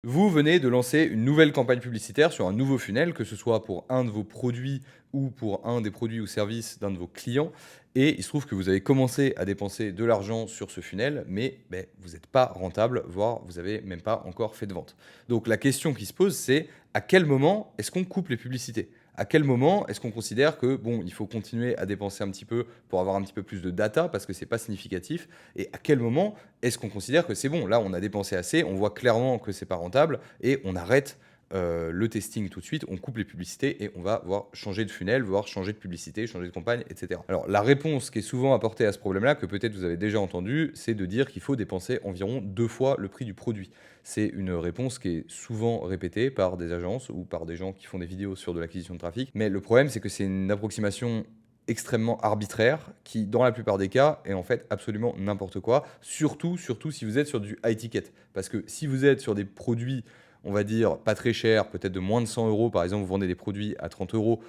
Vous venez de lancer une nouvelle campagne publicitaire sur un nouveau funnel, que ce soit pour un de vos produits ou pour un des produits ou services d'un de vos clients. Et il se trouve que vous avez commencé à dépenser de l'argent sur ce funnel, mais vous n'êtes pas rentable, voire vous n'avez même pas encore fait de vente. Donc la question qui se pose, c'est à quel moment est-ce qu'on coupe les publicités? À quel moment est-ce qu'on considère que bon, il faut continuer à dépenser un petit peu pour avoir un petit peu plus de data parce que c'est pas significatif? Et à quel moment est-ce qu'on considère que c'est bon? Là, on a dépensé assez, on voit clairement que c'est pas rentable et on arrête le testing tout de suite, on coupe les publicités et on va voir changer de funnel, voir changer de publicité, changer de campagne, etc. Alors, la réponse qui est souvent apportée à ce problème-là, que peut-être vous avez déjà entendu, c'est de dire qu'il faut dépenser environ 2 fois le prix du produit. C'est une réponse qui est souvent répétée par des agences ou par des gens qui font des vidéos sur de l'acquisition de trafic. Mais le problème, c'est que c'est une approximation extrêmement arbitraire qui, dans la plupart des cas, est en fait absolument n'importe quoi. Surtout si vous êtes sur du high ticket. Parce que si vous êtes sur des produits, on va dire, pas très chers, peut-être de moins de 100 euros, par exemple, vous vendez des produits à 30 euros,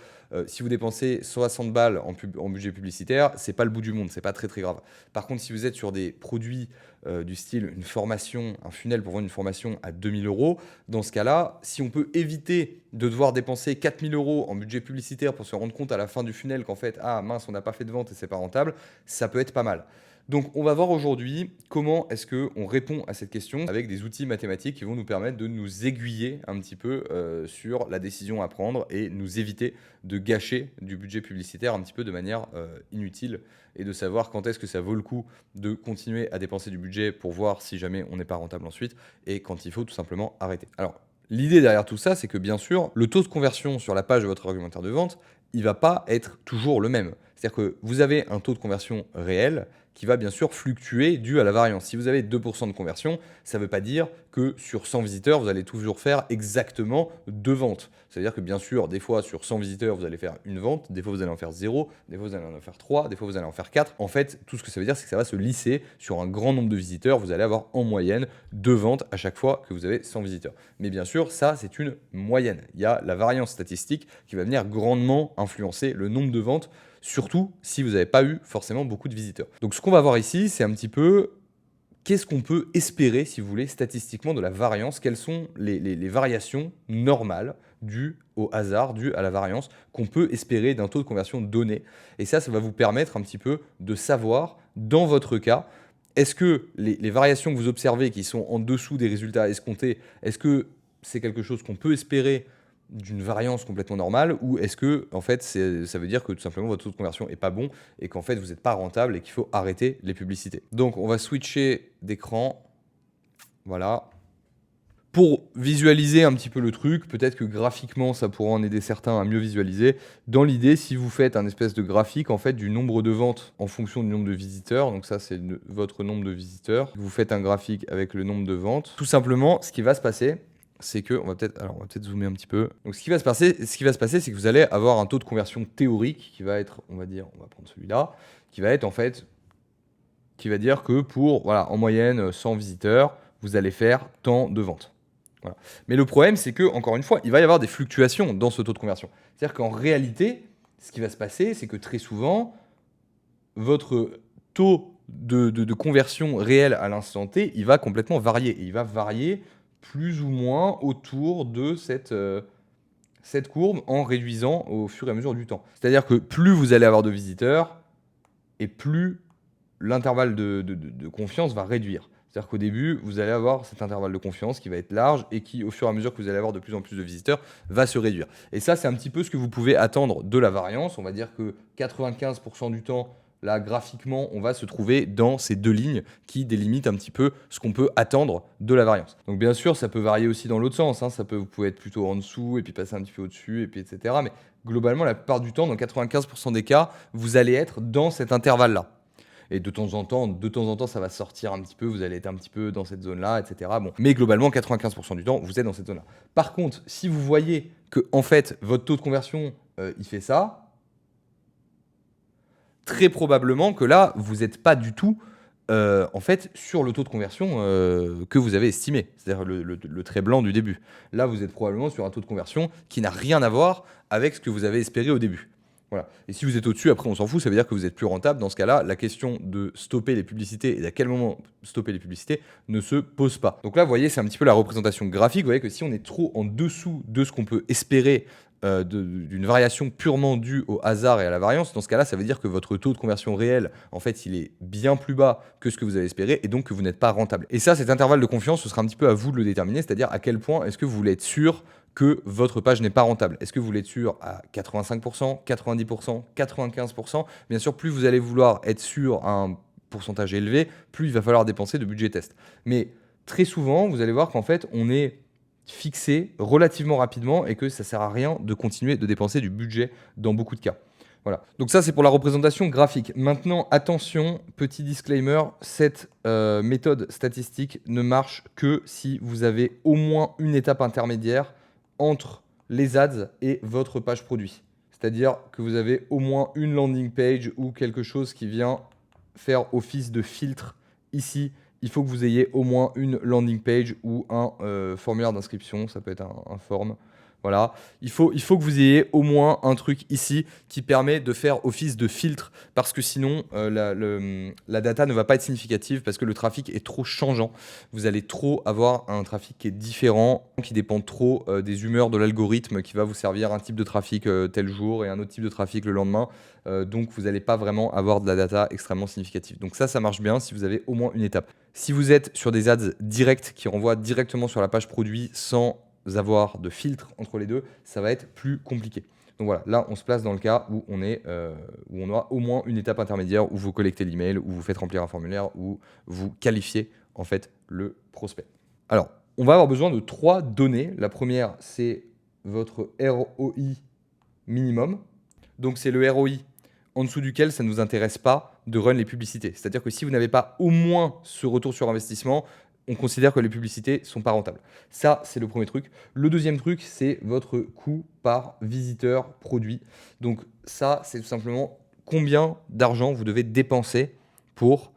si vous dépensez 60 balles en budget publicitaire, c'est pas le bout du monde, c'est pas très très grave. Par contre, si vous êtes sur des produits du style une formation, un funnel pour vendre une formation à 2000 euros, dans ce cas-là, si on peut éviter de devoir dépenser 4000 euros en budget publicitaire pour se rendre compte à la fin du funnel qu'en fait, ah mince, on n'a pas fait de vente et c'est pas rentable, ça peut être pas mal. Donc, on va voir aujourd'hui comment est-ce qu'on répond à cette question avec des outils mathématiques qui vont nous permettre de nous aiguiller un petit peu sur la décision à prendre et nous éviter de gâcher du budget publicitaire un petit peu de manière inutile et de savoir quand est-ce que ça vaut le coup de continuer à dépenser du budget pour voir si jamais on n'est pas rentable ensuite et quand il faut tout simplement arrêter. Alors, l'idée derrière tout ça, c'est que bien sûr, le taux de conversion sur la page de votre argumentaire de vente, il va pas être toujours le même. C'est-à-dire que vous avez un taux de conversion réel qui va bien sûr fluctuer dû à la variance. Si vous avez 2% de conversion, ça ne veut pas dire que sur 100 visiteurs, vous allez toujours faire exactement 2 ventes. C'est-à-dire que bien sûr, des fois sur 100 visiteurs, vous allez faire une vente, des fois vous allez en faire 0, des fois vous allez en faire 3, des fois vous allez en faire 4. En fait, tout ce que ça veut dire, c'est que ça va se lisser sur un grand nombre de visiteurs. Vous allez avoir en moyenne 2 ventes à chaque fois que vous avez 100 visiteurs. Mais bien sûr, ça, c'est une moyenne. Il y a la variance statistique qui va venir grandement influencer le nombre de ventes, surtout si vous n'avez pas eu forcément beaucoup de visiteurs. Donc ce qu'on va voir ici, c'est un petit peu qu'est-ce qu'on peut espérer, si vous voulez, statistiquement de la variance, quelles sont les variations normales dues au hasard, dues à la variance, qu'on peut espérer d'un taux de conversion donné. Et ça va vous permettre un petit peu de savoir, dans votre cas, est-ce que les variations que vous observez qui sont en dessous des résultats escomptés, est-ce que c'est quelque chose qu'on peut espérer d'une variance complètement normale ou est-ce que en fait ça veut dire que tout simplement votre taux de conversion est pas bon et qu'en fait vous n'êtes pas rentable et qu'il faut arrêter les publicités. Donc on va switcher d'écran, voilà. Pour visualiser un petit peu le truc, peut-être que graphiquement ça pourra en aider certains à mieux visualiser. Dans l'idée, si vous faites un espèce de graphique en fait du nombre de ventes en fonction du nombre de visiteurs, donc ça c'est votre nombre de visiteurs, vous faites un graphique avec le nombre de ventes. Tout simplement, ce qui va se passer, c'est que on va peut-être zoomer un petit peu. Donc ce qui va se passer, c'est que vous allez avoir un taux de conversion théorique qui va être, on va prendre celui-là, qui va être en fait, qui va dire que pour voilà en moyenne 100 visiteurs, vous allez faire tant de ventes. Voilà. Mais le problème, c'est que encore une fois, il va y avoir des fluctuations dans ce taux de conversion. C'est-à-dire qu'en réalité, ce qui va se passer, c'est que très souvent, votre taux de conversion réel à l'instant T, il va complètement varier. Et il va varier plus ou moins autour de cette courbe en réduisant au fur et à mesure du temps. C'est-à-dire que plus vous allez avoir de visiteurs et plus l'intervalle de confiance va réduire. C'est-à-dire qu'au début, vous allez avoir cet intervalle de confiance qui va être large et qui, au fur et à mesure que vous allez avoir de plus en plus de visiteurs, va se réduire. Et ça, c'est un petit peu ce que vous pouvez attendre de la variance. On va dire que 95% du temps, là, graphiquement, on va se trouver dans ces deux lignes qui délimitent un petit peu ce qu'on peut attendre de la variance. Donc bien sûr, ça peut varier aussi dans l'autre sens. Vous pouvez être plutôt en dessous et puis passer un petit peu au-dessus, et puis etc. Mais globalement, la plupart du temps, dans 95% des cas, vous allez être dans cet intervalle-là. Et de temps en temps, ça va sortir un petit peu, vous allez être un petit peu dans cette zone-là, etc. Bon. Mais globalement, 95% du temps, vous êtes dans cette zone-là. Par contre, si vous voyez que, en fait, votre taux de conversion, il fait ça, très probablement que là, vous n'êtes pas du tout, en fait, sur le taux de conversion que vous avez estimé, c'est-à-dire le trait blanc du début. Là, vous êtes probablement sur un taux de conversion qui n'a rien à voir avec ce que vous avez espéré au début. Voilà. Et si vous êtes au-dessus, après, on s'en fout, ça veut dire que vous êtes plus rentable. Dans ce cas-là, la question de stopper les publicités et à quel moment stopper les publicités ne se pose pas. Donc là, vous voyez, c'est un petit peu la représentation graphique. Vous voyez que si on est trop en dessous de ce qu'on peut espérer d'une variation purement due au hasard et à la variance, dans ce cas-là, ça veut dire que votre taux de conversion réel, en fait, il est bien plus bas que ce que vous avez espéré et donc que vous n'êtes pas rentable. Et ça, cet intervalle de confiance, ce sera un petit peu à vous de le déterminer, c'est-à-dire à quel point est-ce que vous voulez être sûr que votre page n'est pas rentable. Est-ce que vous voulez être sûr à 85%, 90%, 95%? Bien sûr, plus vous allez vouloir être sûr à un pourcentage élevé, plus il va falloir dépenser de budget test. Mais très souvent, vous allez voir qu'en fait, on est fixé relativement rapidement et que ça ne sert à rien de continuer de dépenser du budget dans beaucoup de cas. Voilà. Donc ça, c'est pour la représentation graphique. Maintenant, attention, petit disclaimer, cette méthode statistique ne marche que si vous avez au moins une étape intermédiaire entre les ads et votre page produit. C'est-à-dire que vous avez au moins une landing page ou quelque chose qui vient faire office de filtre ici. Il faut que vous ayez au moins une landing page ou un formulaire d'inscription, ça peut être un form. Voilà, il faut que vous ayez au moins un truc ici qui permet de faire office de filtre parce que sinon la data ne va pas être significative parce que le trafic est trop changeant. Vous allez trop avoir un trafic qui est différent, qui dépend trop des humeurs de l'algorithme qui va vous servir un type de trafic tel jour et un autre type de trafic le lendemain. Donc vous n'allez pas vraiment avoir de la data extrêmement significative. Donc ça marche bien si vous avez au moins une étape. Si vous êtes sur des ads directs qui renvoient directement sur la page produit sans avoir de filtre entre les deux, ça va être plus compliqué. Donc voilà, là on se place dans le cas où on a au moins une étape intermédiaire où vous collectez l'email, où vous faites remplir un formulaire, où vous qualifiez en fait le prospect. Alors, on va avoir besoin de 3 données. La première, c'est votre ROI minimum. Donc c'est le ROI en dessous duquel ça ne nous intéresse pas de run les publicités. C'est-à-dire que si vous n'avez pas au moins ce retour sur investissement, on considère que les publicités ne sont pas rentables. Ça, c'est le premier truc. Le deuxième truc, c'est votre coût par visiteur produit. Donc ça, c'est tout simplement combien d'argent vous devez dépenser pour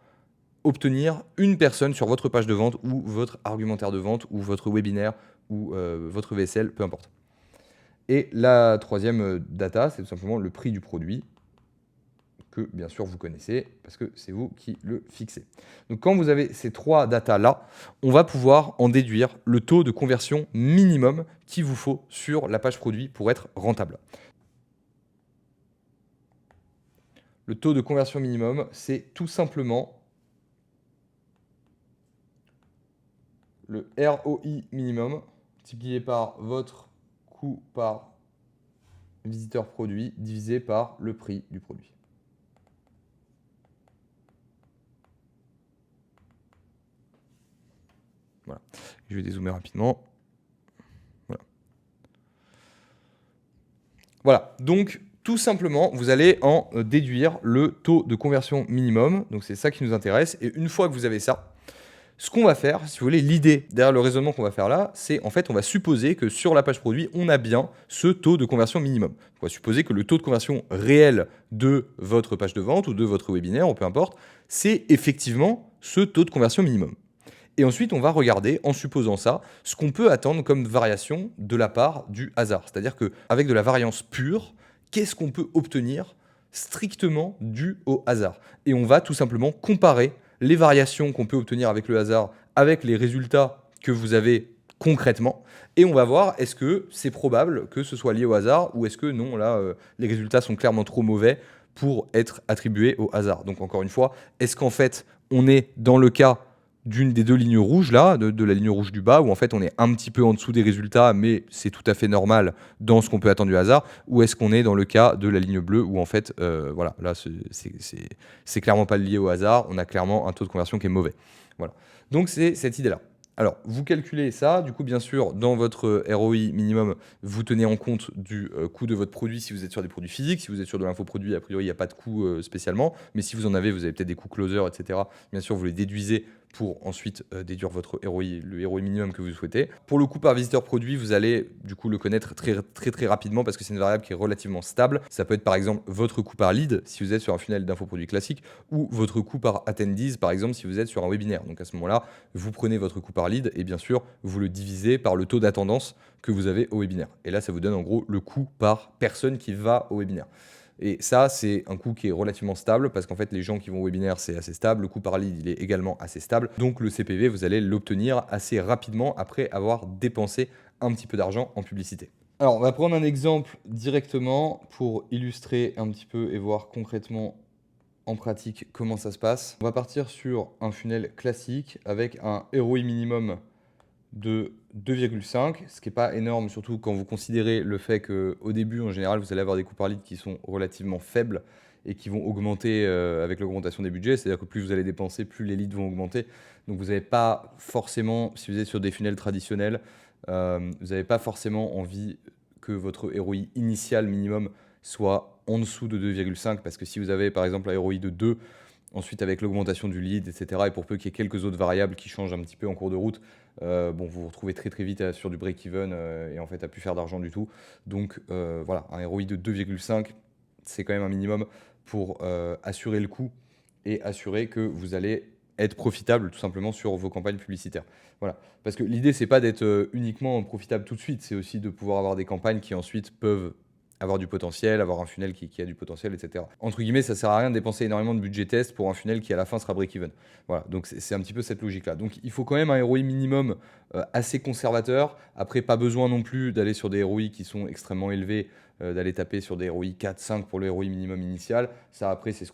obtenir une personne sur votre page de vente ou votre argumentaire de vente ou votre webinaire ou votre VSL, peu importe. Et la troisième data, c'est tout simplement le prix du produit que bien sûr vous connaissez parce que c'est vous qui le fixez. Donc quand vous avez ces 3 datas là, on va pouvoir en déduire le taux de conversion minimum qu'il vous faut sur la page produit pour être rentable. Le taux de conversion minimum, c'est tout simplement le ROI minimum multiplié par votre coût par visiteur produit divisé par le prix du produit. Voilà. Je vais dézoomer rapidement. Voilà. Donc, tout simplement, vous allez en déduire le taux de conversion minimum. Donc, c'est ça qui nous intéresse. Et une fois que vous avez ça, ce qu'on va faire, si vous voulez, l'idée derrière le raisonnement qu'on va faire là, c'est en fait, on va supposer que sur la page produit, on a bien ce taux de conversion minimum. On va supposer que le taux de conversion réel de votre page de vente ou de votre webinaire, ou peu importe, c'est effectivement ce taux de conversion minimum. Et ensuite, on va regarder, en supposant ça, ce qu'on peut attendre comme variation de la part du hasard. C'est-à-dire qu'avec de la variance pure, qu'est-ce qu'on peut obtenir strictement dû au hasard? Et on va tout simplement comparer les variations qu'on peut obtenir avec le hasard avec les résultats que vous avez concrètement. Et on va voir, est-ce que c'est probable que ce soit lié au hasard ou est-ce que non, là, les résultats sont clairement trop mauvais pour être attribués au hasard. Donc encore une fois, est-ce qu'en fait, on est dans le cas d'une des 2 lignes rouges là, de la ligne rouge du bas, où en fait on est un petit peu en dessous des résultats, mais c'est tout à fait normal dans ce qu'on peut attendre du hasard, ou est-ce qu'on est dans le cas de la ligne bleue, où en fait, voilà, là c'est clairement pas lié au hasard, on a clairement un taux de conversion qui est mauvais. Voilà. Donc c'est cette idée-là. Alors, vous calculez ça, du coup, bien sûr, dans votre ROI minimum, vous tenez en compte du coût de votre produit si vous êtes sur des produits physiques. Si vous êtes sur de l'infoproduit, a priori, il n'y a pas de coût spécialement. Mais si vous en avez, vous avez peut-être des coûts closer, etc. Bien sûr, vous les déduisez pour ensuite déduire votre ROI, le ROI minimum que vous souhaitez. Pour le coût par visiteur produit, vous allez du coup le connaître très rapidement parce que c'est une variable qui est relativement stable. Ça peut être par exemple votre coût par lead si vous êtes sur un funnel d'infoproduit classique ou votre coût par attendees par exemple si vous êtes sur un webinaire. Donc à ce moment-là, vous prenez votre coût par lead et bien sûr, vous le divisez par le taux d'attendance que vous avez au webinaire. Et là, ça vous donne en gros le coût par personne qui va au webinaire. Et ça, c'est un coût qui est relativement stable parce qu'en fait, les gens qui vont au webinaire, c'est assez stable. Le coût par lead, il est également assez stable. Donc, le CPV, vous allez l'obtenir assez rapidement après avoir dépensé un petit peu d'argent en publicité. Alors, on va prendre un exemple directement pour illustrer un petit peu et voir concrètement en pratique comment ça se passe. On va partir sur un funnel classique avec un ROI minimum de 2,5, ce qui n'est pas énorme, surtout quand vous considérez le fait qu'au début, en général, vous allez avoir des coûts par lead qui sont relativement faibles et qui vont augmenter avec l'augmentation des budgets. C'est-à-dire que plus vous allez dépenser, plus les leads vont augmenter. Donc vous n'avez pas forcément, si vous êtes sur des funnels traditionnels, vous n'avez pas forcément envie que votre ROI initial minimum soit en dessous de 2,5, parce que si vous avez par exemple un ROI de 2, ensuite avec l'augmentation du lead, etc., et pour peu qu'il y ait quelques autres variables qui changent un petit peu en cours de route, bon, vous vous retrouvez très très vite sur du break-even et en fait à plus faire d'argent du tout. Donc voilà, un ROI de 2,5, c'est quand même un minimum pour assurer le coût et assurer que vous allez être profitable tout simplement sur vos campagnes publicitaires. Voilà. Parce que l'idée, c'est pas d'être uniquement profitable tout de suite, c'est aussi de pouvoir avoir des campagnes qui ensuite peuvent avoir du potentiel, avoir un funnel qui a du potentiel, etc. Entre guillemets, ça sert à rien de dépenser énormément de budget test pour un funnel qui à la fin sera break-even. Voilà, donc c'est un petit peu cette logique-là. Donc il faut quand même un ROI minimum assez conservateur. Après, pas besoin non plus d'aller sur des ROI qui sont extrêmement élevés, d'aller taper sur des ROI 4, 5 pour le ROI minimum initial. Ça, après, c'est ce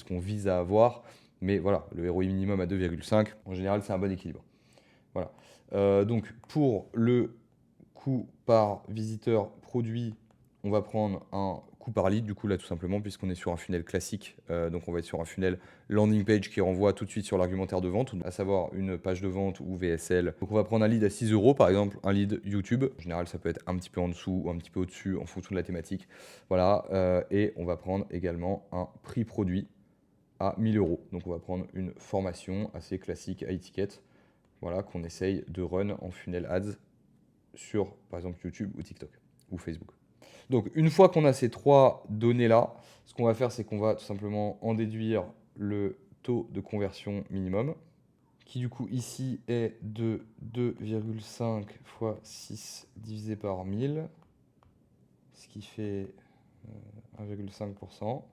qu'on vise à avoir. Mais voilà, le ROI minimum à 2,5, en général, c'est un bon équilibre. Voilà. Donc pour le coût par visiteur produit, on va prendre un coût par lead, du coup là tout simplement, puisqu'on est sur un funnel classique. Donc on va être sur un funnel landing page qui renvoie tout de suite sur l'argumentaire de vente, à savoir une page de vente ou VSL. Donc on va prendre un lead à 6 euros, par exemple un lead YouTube. En général, ça peut être un petit peu en dessous ou un petit peu au-dessus en fonction de la thématique. Voilà. Et on va prendre également un prix produit à 1000 euros. Donc on va prendre une formation assez classique à étiquette, voilà, qu'on essaye de run en funnel ads sur par exemple YouTube ou TikTok ou Facebook. Donc une fois qu'on a ces trois données-là, ce qu'on va faire, c'est qu'on va tout simplement en déduire le taux de conversion minimum, qui du coup ici est de 2,5 fois 6 divisé par 1000, ce qui fait 1,5%.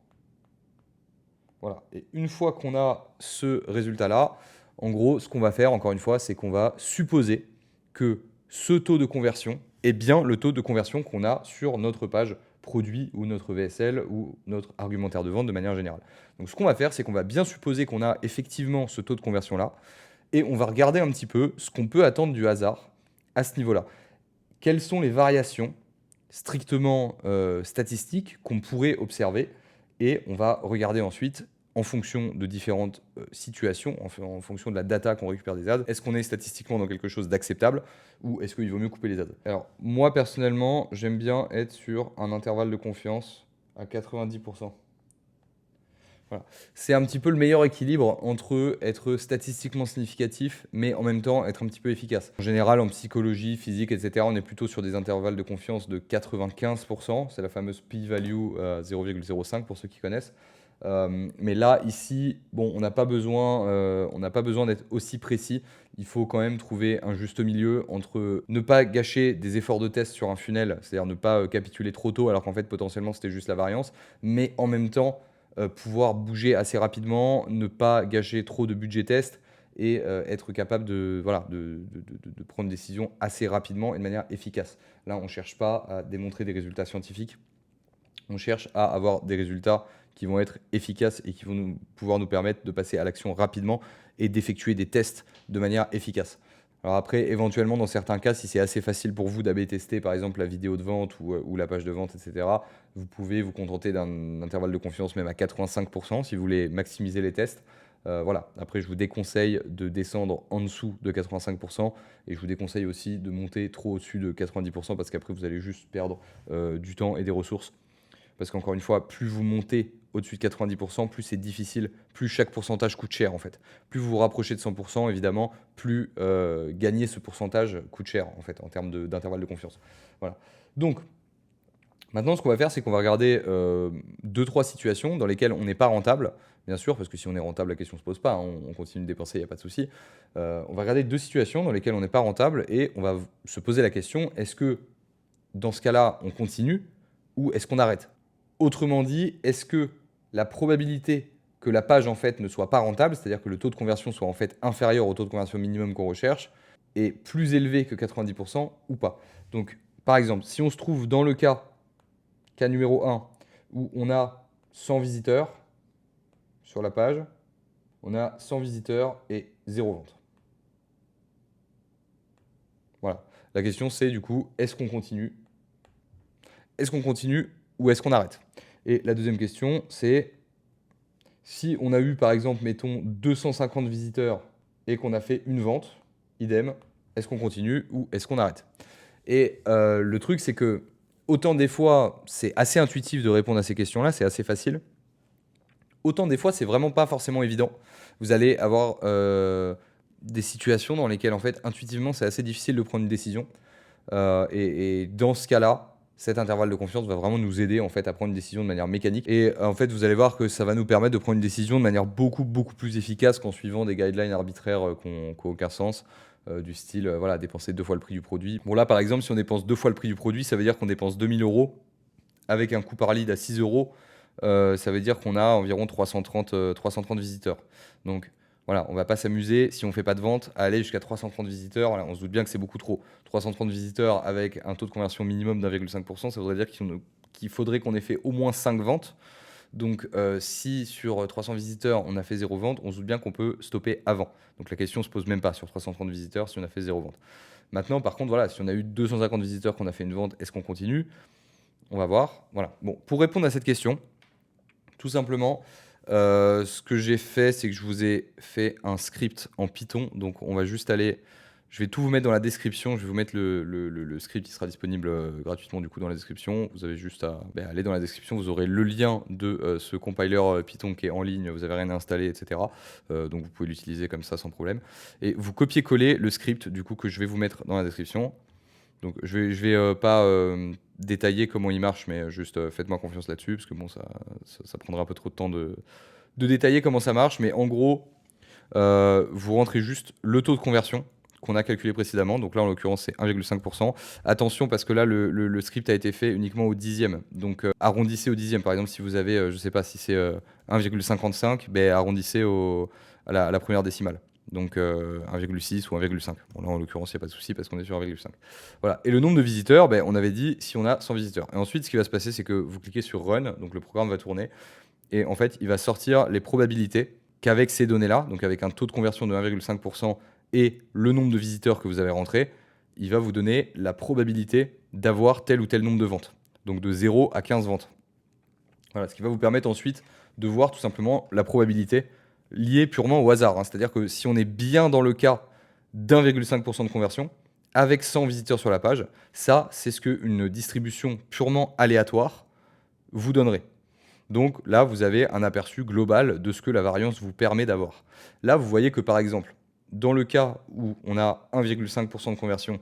Voilà. Et une fois qu'on a ce résultat-là, en gros, ce qu'on va faire, encore une fois, c'est qu'on va supposer que ce taux de conversion est bien le taux de conversion qu'on a sur notre page produit ou notre VSL ou notre argumentaire de vente de manière générale. Donc ce qu'on va faire, c'est qu'on va bien supposer qu'on a effectivement ce taux de conversion-là et on va regarder un petit peu ce qu'on peut attendre du hasard à ce niveau-là. Quelles sont les variations strictement statistiques qu'on pourrait observer, et on va regarder ensuite en fonction de différentes situations, en fonction de la data qu'on récupère des ads, est-ce qu'on est statistiquement dans quelque chose d'acceptable ou est-ce qu'il vaut mieux couper les ads. Alors moi personnellement, j'aime bien être sur un intervalle de confiance à 90%. Voilà. C'est un petit peu le meilleur équilibre entre être statistiquement significatif, mais en même temps être un petit peu efficace. En général, en psychologie, physique, etc., on est plutôt sur des intervalles de confiance de 95%. C'est la fameuse p-value 0,05 pour ceux qui connaissent. Mais là, ici, bon, on n'a pas besoin d'être aussi précis. Il faut quand même trouver un juste milieu entre ne pas gâcher des efforts de test sur un funnel, c'est-à-dire ne pas capituler trop tôt alors qu'en fait potentiellement c'était juste la variance, mais en même temps pouvoir bouger assez rapidement, ne pas gâcher trop de budget test et être capable de prendre des décisions assez rapidement et de manière efficace. Là, on ne cherche pas à démontrer des résultats scientifiques, on cherche à avoir des résultats qui vont être efficaces et qui vont pouvoir nous permettre de passer à l'action rapidement et d'effectuer des tests de manière efficace. Alors après, éventuellement, dans certains cas, si c'est assez facile pour vous d'AB tester, par exemple, la vidéo de vente ou la page de vente, etc., vous pouvez vous contenter d'un intervalle de confiance même à 85% si vous voulez maximiser les tests. Voilà. Après, je vous déconseille de descendre en dessous de 85% et je vous déconseille aussi de monter trop au-dessus de 90% parce qu'après, vous allez juste perdre du temps et des ressources. Parce qu'encore une fois, plus vous montez au-dessus de 90%, plus c'est difficile, plus chaque pourcentage coûte cher en fait. Plus vous vous rapprochez de 100%, évidemment, plus gagner ce pourcentage coûte cher en fait, en termes d'intervalle de confiance. Voilà. Donc, maintenant, ce qu'on va faire, c'est qu'on va regarder 2-3 situations dans lesquelles on n'est pas rentable, bien sûr, parce que si on est rentable, la question ne se pose pas, hein, on continue de dépenser, il n'y a pas de souci. On va regarder 2 situations dans lesquelles on n'est pas rentable et on va se poser la question, est-ce que dans ce cas-là, on continue ou est-ce qu'on arrête ? Autrement dit, est-ce que la probabilité que la page en fait ne soit pas rentable, c'est-à-dire que le taux de conversion soit en fait inférieur au taux de conversion minimum qu'on recherche, est plus élevé que 90% ou pas? Donc, par exemple, si on se trouve dans le cas numéro 1, où on a 100 visiteurs sur la page, on a 100 visiteurs et 0 vente. Voilà. La question c'est du coup, est-ce qu'on continue? Est-ce qu'on continue ou est-ce qu'on arrête? Et la deuxième question, c'est si on a eu par exemple, mettons 250 visiteurs et qu'on a fait une vente, idem, est-ce qu'on continue ou est-ce qu'on arrête? Et le truc, c'est que autant des fois, c'est assez intuitif de répondre à ces questions-là, c'est assez facile. Autant des fois, c'est vraiment pas forcément évident. Vous allez avoir des situations dans lesquelles, en fait, intuitivement, c'est assez difficile de prendre une décision. Et dans ce cas-là, cet intervalle de confiance va vraiment nous aider en fait à prendre une décision de manière mécanique. Et en fait, vous allez voir que ça va nous permettre de prendre une décision de manière beaucoup plus efficace qu'en suivant des guidelines arbitraires qui n'ont aucun sens. Du style, voilà, dépenser 2 fois le prix du produit. Bon là, par exemple, si on dépense 2 fois le prix du produit, ça veut dire qu'on dépense 2 000 € avec un coût par lead à 6 €. Ça veut dire qu'on a environ 330 visiteurs. Donc voilà, on va pas s'amuser, si on fait pas de vente, à aller jusqu'à 330 visiteurs. Voilà, on se doute bien que c'est beaucoup trop. 330 visiteurs avec un taux de conversion minimum d'1,5%, ça voudrait dire qu'il faudrait qu'on ait fait au moins 5 ventes. Donc si sur 300 visiteurs, on a fait 0 vente, on se doute bien qu'on peut stopper avant. Donc la question ne se pose même pas sur 330 visiteurs si on a fait 0 vente. Maintenant, par contre, voilà, si on a eu 250 visiteurs, qu'on a fait une vente, est-ce qu'on continue? On va voir. Voilà. Bon, pour répondre à cette question, tout simplement, ce que j'ai fait, c'est que je vous ai fait un script en Python. Donc, on va juste aller. Je vais tout vous mettre dans la description. Je vais vous mettre le script qui sera disponible gratuitement du coup dans la description. Vous avez juste à aller dans la description. Vous aurez le lien de ce compiler Python qui est en ligne. Vous n'avez rien à installer, etc. Donc, vous pouvez l'utiliser comme ça sans problème. Et vous copiez-coller le script du coup que je vais vous mettre dans la description. Donc, je vais pas détailler comment il marche, mais juste faites-moi confiance là-dessus, parce que bon, ça prendra un peu trop de temps de détailler comment ça marche. Mais en gros, vous rentrez juste le taux de conversion qu'on a calculé précédemment. Donc là, en l'occurrence, c'est 1,5%. Attention, parce que là, le script a été fait uniquement au dixième. Donc, arrondissez au dixième. Par exemple, si vous avez, je ne sais pas si c'est 1,55, ben, arrondissez à la première décimale. Donc 1,6 ou 1,5. Bon, là, en l'occurrence, il n'y a pas de souci parce qu'on est sur 1,5. Voilà. Et le nombre de visiteurs, ben, on avait dit si on a 100 visiteurs. Et ensuite, ce qui va se passer, c'est que vous cliquez sur Run, donc le programme va tourner. Et en fait, il va sortir les probabilités qu'avec ces données-là, donc avec un taux de conversion de 1,5% et le nombre de visiteurs que vous avez rentré, il va vous donner la probabilité d'avoir tel ou tel nombre de ventes. Donc de 0 à 15 ventes. Voilà, ce qui va vous permettre ensuite de voir tout simplement la probabilité liée purement au hasard. C'est-à-dire que si on est bien dans le cas d'1,5% de conversion, avec 100 visiteurs sur la page, ça, c'est ce qu'une distribution purement aléatoire vous donnerait. Donc là, vous avez un aperçu global de ce que la variance vous permet d'avoir. Là, vous voyez que par exemple, dans le cas où on a 1,5% de conversion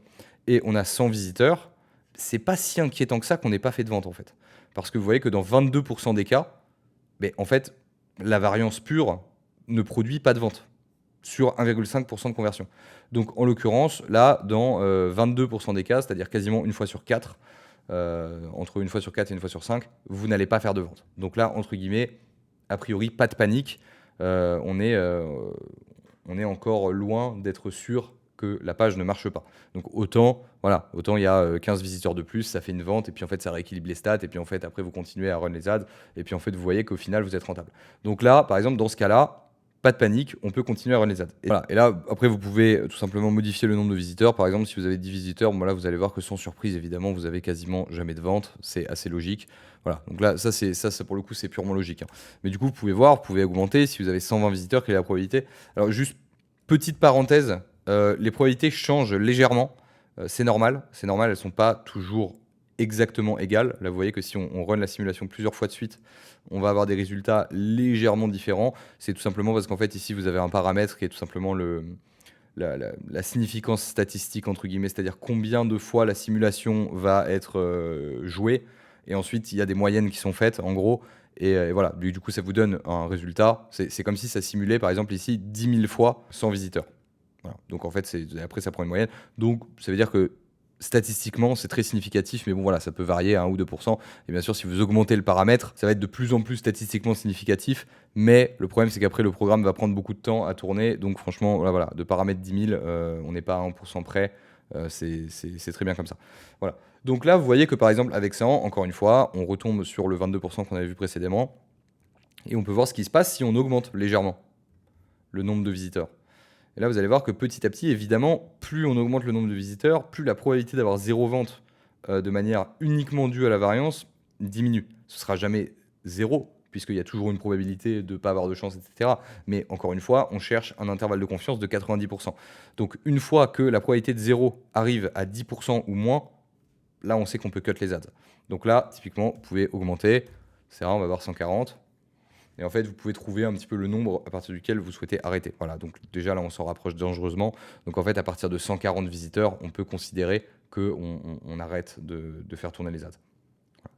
et on a 100 visiteurs, c'est pas si inquiétant que ça qu'on n'ait pas fait de vente en fait. Parce que vous voyez que dans 22% des cas, en fait, la variance pure ne produit pas de vente sur 1,5% de conversion. Donc en l'occurrence, là, dans 22% des cas, c'est-à-dire quasiment une fois sur 4, entre une fois sur 4 et une fois sur 5, vous n'allez pas faire de vente. Donc là, entre guillemets, a priori, pas de panique. On est encore loin d'être sûr que la page ne marche pas. Donc autant il y a 15 visiteurs de plus, ça fait une vente, et puis en fait ça rééquilibre les stats, et puis en fait après vous continuez à run les ads, et puis en fait vous voyez qu'au final vous êtes rentable. Donc là, par exemple, dans ce cas-là, pas de panique, on peut continuer à run les ads. Et, voilà. Et là, après, vous pouvez tout simplement modifier le nombre de visiteurs. Par exemple, si vous avez 10 visiteurs, là, vous allez voir que sans surprise, évidemment, vous avez quasiment jamais de vente. C'est assez logique. Voilà. Donc là, ça pour le coup, c'est purement logique. Mais du coup, vous pouvez voir, vous pouvez augmenter. Si vous avez 120 visiteurs, quelle est la probabilité? Alors, juste petite parenthèse, les probabilités changent légèrement. C'est normal, elles ne sont pas toujours exactement égales. Là, vous voyez que si on run la simulation plusieurs fois de suite, on va avoir des résultats légèrement différents. C'est tout simplement parce qu'en fait, ici, vous avez un paramètre qui est tout simplement la significance statistique, entre guillemets, c'est-à-dire combien de fois la simulation va être jouée. Et ensuite, il y a des moyennes qui sont faites, en gros. Et voilà, du coup, ça vous donne un résultat. C'est comme si ça simulait, par exemple, ici, 10 000 fois 100 visiteurs. Voilà. Donc, en fait, après, ça prend une moyenne. Donc, ça veut dire que statistiquement, c'est très significatif, mais bon, voilà, ça peut varier à 1 ou 2%. Et bien sûr, si vous augmentez le paramètre, ça va être de plus en plus statistiquement significatif. Mais le problème, c'est qu'après, le programme va prendre beaucoup de temps à tourner. Donc, franchement, voilà, de paramètre 10 000, on n'est pas à 1% près. C'est très bien comme ça. Voilà. Donc là, vous voyez que par exemple, avec 100, encore une fois, on retombe sur le 22% qu'on avait vu précédemment. Et on peut voir ce qui se passe si on augmente légèrement le nombre de visiteurs. Et là, vous allez voir que petit à petit, évidemment, plus on augmente le nombre de visiteurs, plus la probabilité d'avoir 0 vente de manière uniquement due à la variance diminue. Ce ne sera jamais 0, puisqu'il y a toujours une probabilité de ne pas avoir de chance, etc. Mais encore une fois, on cherche un intervalle de confiance de 90%. Donc une fois que la probabilité de 0 arrive à 10% ou moins, là, on sait qu'on peut cut les ads. Donc là, typiquement, vous pouvez augmenter. C'est rare, on va voir 140. Et en fait, vous pouvez trouver un petit peu le nombre à partir duquel vous souhaitez arrêter. Voilà, donc déjà là, on s'en rapproche dangereusement. Donc en fait, à partir de 140 visiteurs, on peut considérer qu'on arrête de faire tourner les ads.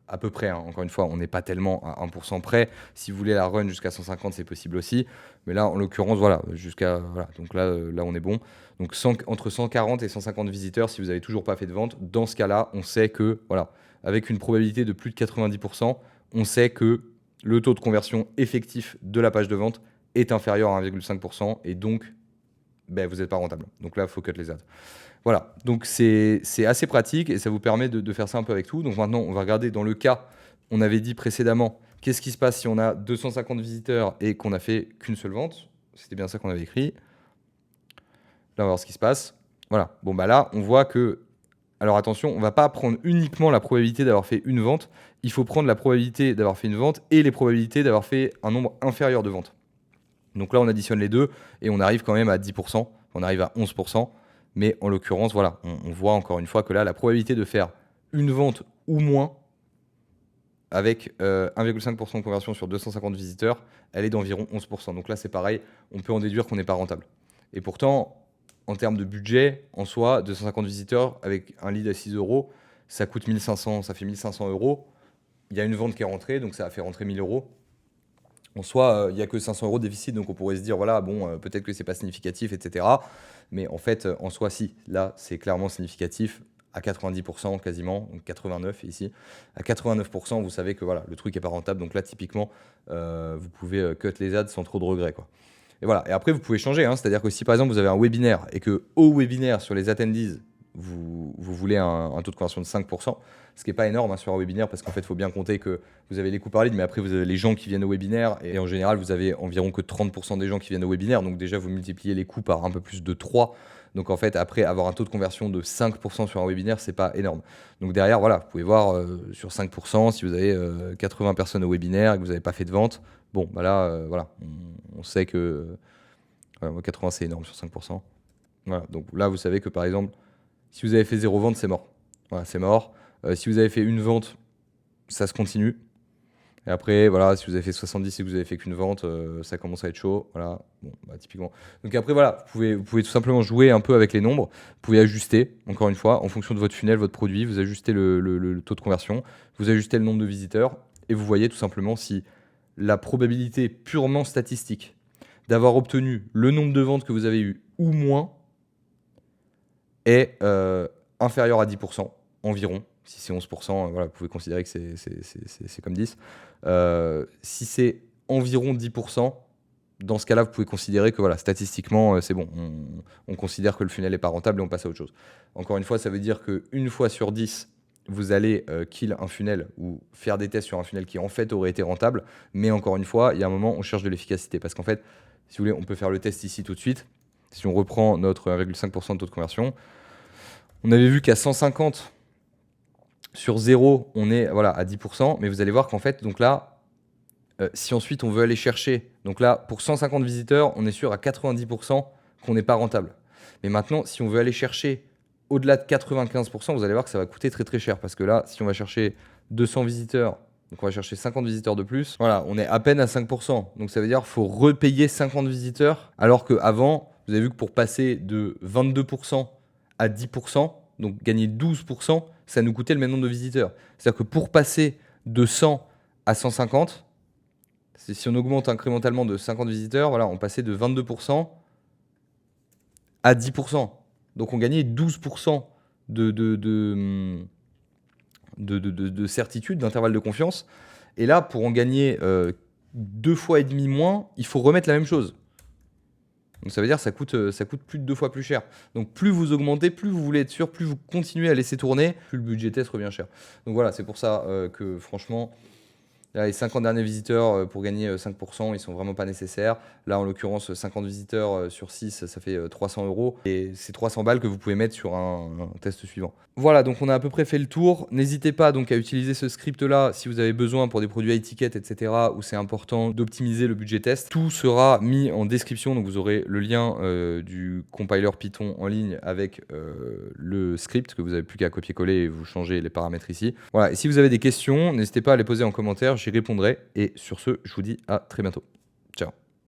À peu près, hein. Encore une fois, on n'est pas tellement à 1% près. Si vous voulez la run jusqu'à 150, c'est possible aussi. Mais là, en l'occurrence, voilà, voilà. Donc là, on est bon. Donc entre 140 et 150 visiteurs, si vous n'avez toujours pas fait de vente, dans ce cas-là, on sait que, voilà, avec une probabilité de plus de 90%, on sait que le taux de conversion effectif de la page de vente est inférieur à 1,5% et donc vous n'êtes pas rentable. Donc là, il faut cut les ads. Voilà, donc c'est assez pratique et ça vous permet de faire ça un peu avec tout. Donc maintenant, on va regarder dans le cas, on avait dit précédemment, qu'est-ce qui se passe si on a 250 visiteurs et qu'on n'a fait qu'une seule vente. C'était bien ça qu'on avait écrit. Là, on va voir ce qui se passe. Voilà, bon bah là, on voit que... Alors attention, on ne va pas prendre uniquement la probabilité d'avoir fait une vente, il faut prendre la probabilité d'avoir fait une vente et les probabilités d'avoir fait un nombre inférieur de ventes. Donc là, on additionne les deux et on arrive quand même à 10%, on arrive à 11%. Mais en l'occurrence, voilà, on voit encore une fois que là, la probabilité de faire une vente ou moins avec 1,5% de conversion sur 250 visiteurs, elle est d'environ 11%. Donc là, c'est pareil, on peut en déduire qu'on n'est pas rentable. Et pourtant, en termes de budget, en soi, 250 visiteurs avec un lead à 6 euros, ça coûte 1500, ça fait 1500 euros. Il y a une vente qui est rentrée, donc ça a fait rentrer 1000 euros. En soi, il n'y a que 500 euros de déficit, donc on pourrait se dire, voilà, bon, peut-être que c'est pas significatif, etc. Mais en fait, en soi, si, là, c'est clairement significatif à 90% quasiment, donc 89 ici. À 89%, vous savez que voilà, le truc n'est pas rentable, donc là, typiquement, vous pouvez cut les ads sans trop de regrets, quoi. Et voilà. Et après, vous pouvez changer, hein, c'est-à-dire que si par exemple vous avez un webinaire et que au webinaire sur les attendees, vous voulez un taux de conversion de 5%, ce qui n'est pas énorme, hein, sur un webinaire, parce qu'en fait, il faut bien compter que vous avez les coûts par lead, mais après, vous avez les gens qui viennent au webinaire, et en général, vous avez environ que 30% des gens qui viennent au webinaire, donc déjà, vous multipliez les coûts par un peu plus de 3. Donc en fait, après, avoir un taux de conversion de 5% sur un webinaire, c'est pas énorme. Donc derrière, voilà, vous pouvez voir sur 5%, si vous avez 80 personnes au webinaire et que vous n'avez pas fait de vente, bon, bah là, voilà, on sait que 80, c'est énorme sur 5%. Voilà, donc là, vous savez que par exemple, si vous avez fait 0 vente, c'est mort. Voilà, c'est mort. Si vous avez fait une vente, ça se continue. Et après, voilà, si vous avez fait 70 et que vous avez fait qu'une vente, ça commence à être chaud. Voilà, bon, bah, typiquement. Donc après, voilà, vous pouvez tout simplement jouer un peu avec les nombres. Vous pouvez ajuster, encore une fois, en fonction de votre funnel, votre produit. Vous ajustez le taux de conversion, vous ajustez le nombre de visiteurs et vous voyez tout simplement si la probabilité purement statistique d'avoir obtenu le nombre de ventes que vous avez eu ou moins est inférieur à 10% environ. Si c'est 11%, voilà, vous pouvez considérer que c'est comme 10. Si c'est environ 10%, dans ce cas-là, vous pouvez considérer que voilà, statistiquement, c'est bon. On considère que le funnel n'est pas rentable et on passe à autre chose. Encore une fois, ça veut dire qu'une fois sur 10, vous allez kill un funnel ou faire des tests sur un funnel qui en fait aurait été rentable. Mais encore une fois, il y a un moment, on cherche de l'efficacité. Parce qu'en fait, si vous voulez, on peut faire le test ici tout de suite. Si on reprend notre 1,5% de taux de conversion, on avait vu qu'à 150 sur 0, on est voilà, à 10%. Mais vous allez voir qu'en fait, donc là, si ensuite on veut aller chercher, donc là, pour 150 visiteurs, on est sûr à 90% qu'on n'est pas rentable. Mais maintenant, si on veut aller chercher au-delà de 95%, vous allez voir que ça va coûter très très cher. Parce que là, si on va chercher 200 visiteurs, donc on va chercher 50 visiteurs de plus, voilà, on est à peine à 5%. Donc ça veut dire qu'il faut repayer 50 visiteurs, alors qu'avant, vous avez vu que pour passer de 22% à 10%, donc gagner 12%, ça nous coûtait le même nombre de visiteurs. C'est-à-dire que pour passer de 100 à 150, si on augmente incrémentalement de 50 visiteurs, voilà, on passait de 22% à 10%. Donc on gagnait 12% de certitude, d'intervalle de confiance. Et là, pour en gagner 2 fois et demi moins, il faut remettre la même chose. Donc ça veut dire que ça coûte plus de 2 fois plus cher. Donc plus vous augmentez, plus vous voulez être sûr, plus vous continuez à laisser tourner, plus le budget test revient cher. Donc voilà, c'est pour ça que franchement, là, les 50 derniers visiteurs pour gagner 5%, ils sont vraiment pas nécessaires. Là, en l'occurrence, 50 visiteurs sur 6, ça fait 300 euros. Et c'est 300 balles que vous pouvez mettre sur un test suivant. Voilà, donc on a à peu près fait le tour. N'hésitez pas donc à utiliser ce script-là si vous avez besoin pour des produits à étiquette, etc., où c'est important d'optimiser le budget test. Tout sera mis en description, donc vous aurez le lien du compiler Python en ligne avec le script que vous n'avez plus qu'à copier-coller et vous changez les paramètres ici. Voilà, et si vous avez des questions, n'hésitez pas à les poser en commentaire, j'y répondrai. Et sur ce, je vous dis à très bientôt.